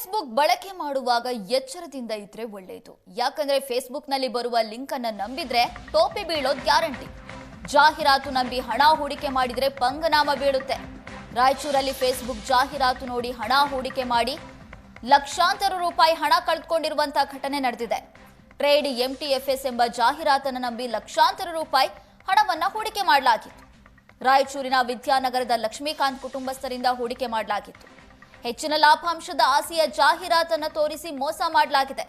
Facebook ಬಳಕೆ ಮಾಡುವಾಗ ಎಚ್ಚರದಿಂದ ಇದ್ರೆ ಒಳ್ಳೆಯದು. ಯಾಕಂದ್ರೆ ಫೇಸ್ಬುಕ್ ನಲ್ಲಿ ಬರುವ ಲಿಂಕ್ ಅನ್ನು ನಂಬಿದ್ರೆ ಟೋಪಿ ಬೀಳೋದು ಗ್ಯಾರಂಟಿ. ಜಾಹೀರಾತು ನಂಬಿ ಹಣ ಹೂಡಿಕೆ ಮಾಡಿದ್ರೆ ಪಂಗನಾಮ ಬೀಳುತ್ತೆ. ರಾಯಚೂರಲ್ಲಿ ಫೇಸ್ಬುಕ್ ಜಾಹೀರಾತು ನೋಡಿ ಹಣ ಹೂಡಿಕೆ ಮಾಡಿ ಲಕ್ಷಾಂತರ ರೂಪಾಯಿ ಹಣ ಕಳೆದುಕೊಂಡಿರುವಂತಹ ಘಟನೆ ನಡೆದಿದೆ. ಟ್ರೇಡ್ ಎಂಟಿಎಫ್ಎಸ್ ಎಂಬ ಜಾಹೀರಾತನ್ನು ನಂಬಿ ಲಕ್ಷಾಂತರ ರೂಪಾಯಿ ಹಣವನ್ನ ಹೂಡಿಕೆ ಮಾಡಲಾಗಿತ್ತು. ರಾಯಚೂರಿನ ವಿದ್ಯಾನಗರದ ಲಕ್ಷ್ಮೀಕಾಂತ್ ಕುಟುಂಬಸ್ಥರಿಂದ ಹೂಡಿಕೆ ಮಾಡಲಾಗಿತ್ತು. ಹೆಚ್ಚಿನ ಲಾಭಾಂಶದ ಆಸೆಯ ಜಾಹೀರಾತನ್ನು ತೋರಿಸಿ ಮೋಸ ಮಾಡಲಾಗಿದೆ.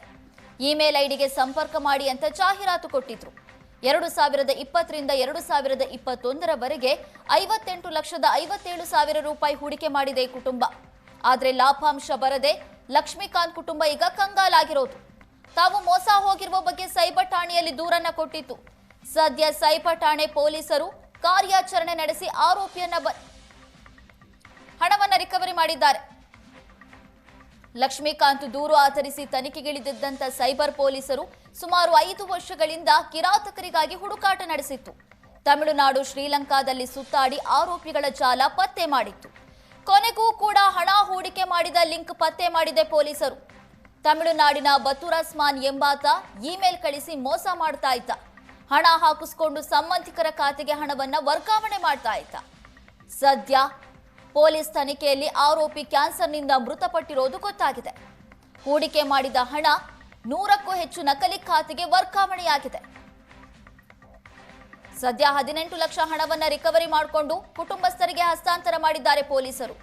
ಇಮೇಲ್ ಐಡಿಗೆ ಸಂಪರ್ಕ ಮಾಡಿ ಅಂತ ಜಾಹೀರಾತು ಕೊಟ್ಟಿದ್ರು. 2020ರಿಂದ 2021ರವರೆಗೆ 58,57,000 ರೂಪಾಯಿ ಹೂಡಿಕೆ ಮಾಡಿದೆ ಈ ಕುಟುಂಬ. ಆದರೆ ಲಾಭಾಂಶ ಬರದೆ ಲಕ್ಷ್ಮೀಕಾಂತ್ ಕುಟುಂಬ ಈಗ ಕಂಗಾಲಾಗಿರೋದು. ತಾವು ಮೋಸ ಹೋಗಿರುವ ಬಗ್ಗೆ ಸೈಬರ್ ಠಾಣೆಯಲ್ಲಿ ದೂರನ್ನ ಕೊಟ್ಟಿತ್ತು. ಸದ್ಯ ಸೈಬರ್ ಠಾಣೆ ಪೊಲೀಸರು ಕಾರ್ಯಾಚರಣೆ ನಡೆಸಿ ಆರೋಪಿಯನ್ನ ಹಣವನ್ನ ರಿಕವರಿ ಮಾಡಿದ್ದಾರೆ. ಲಕ್ಷ್ಮೀಕಾಂತ್ ದೂರು ಆಧರಿಸಿ ತನಿಖೆಗಿಳಿದಿದ್ದಂತ ಸೈಬರ್ ಪೊಲೀಸರು ಸುಮಾರು 5 ವರ್ಷಗಳಿಂದ ಕಿರಾತಕರಿಗಾಗಿ ಹುಡುಕಾಟ ನಡೆಸಿತ್ತು. ತಮಿಳುನಾಡು, ಶ್ರೀಲಂಕಾದಲ್ಲಿ ಸುತ್ತಾಡಿ ಆರೋಪಿಗಳ ಜಾಲ ಪತ್ತೆ ಮಾಡಿತ್ತು. ಕೊನೆಗೂ ಕೂಡ ಹಣ ಹೂಡಿಕೆ ಮಾಡಿದ ಲಿಂಕ್ ಪತ್ತೆ ಮಾಡಿದೆ ಪೊಲೀಸರು. ತಮಿಳುನಾಡಿನ ಬತುರಸ್ಮಾನ್ ಎಂಬಾತ ಇಮೇಲ್ ಕಳಿಸಿ ಮೋಸ ಮಾಡ್ತಾ ಇದ್ದ. ಹಣ ಹಾಕಿಸ್ಕೊಂಡು ಸಂಬಂಧಿಕರ ಖಾತೆಗೆ ಹಣವನ್ನ ವರ್ಗಾವಣೆ ಮಾಡ್ತಾ ಇದ್ದ. ಸದ್ಯ ಪೊಲೀಸ್ ತನಿಖೆಯಲ್ಲಿ ಆರೋಪಿ ಕ್ಯಾನ್ಸರ್ನಿಂದ ಮೃತಪಟ್ಟಿರೋದು ಗೊತ್ತಾಗಿದೆ. ಹೂಡಿಕೆ ಮಾಡಿದ ಹಣ 100ಕ್ಕೂ ಹೆಚ್ಚು ನಕಲಿ ಖಾತೆಗೆ ವರ್ಗಾವಣೆಯಾಗಿದೆ. ಸದ್ಯ 18 ಲಕ್ಷ ಹಣವನ್ನ ರಿಕವರಿ ಮಾಡಿಕೊಂಡು ಕುಟುಂಬಸ್ಥರಿಗೆ ಹಸ್ತಾಂತರ ಮಾಡಿದ್ದಾರೆ ಪೊಲೀಸರು.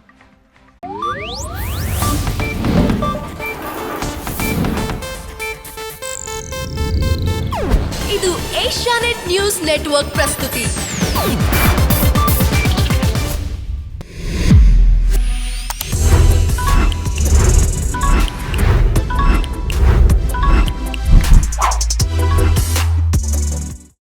ಇದು ಏಷ್ಯಾನೆಟ್ ನ್ಯೂಸ್ ನೆಟ್ವರ್ಕ್ ಪ್ರಸ್ತುತಿ.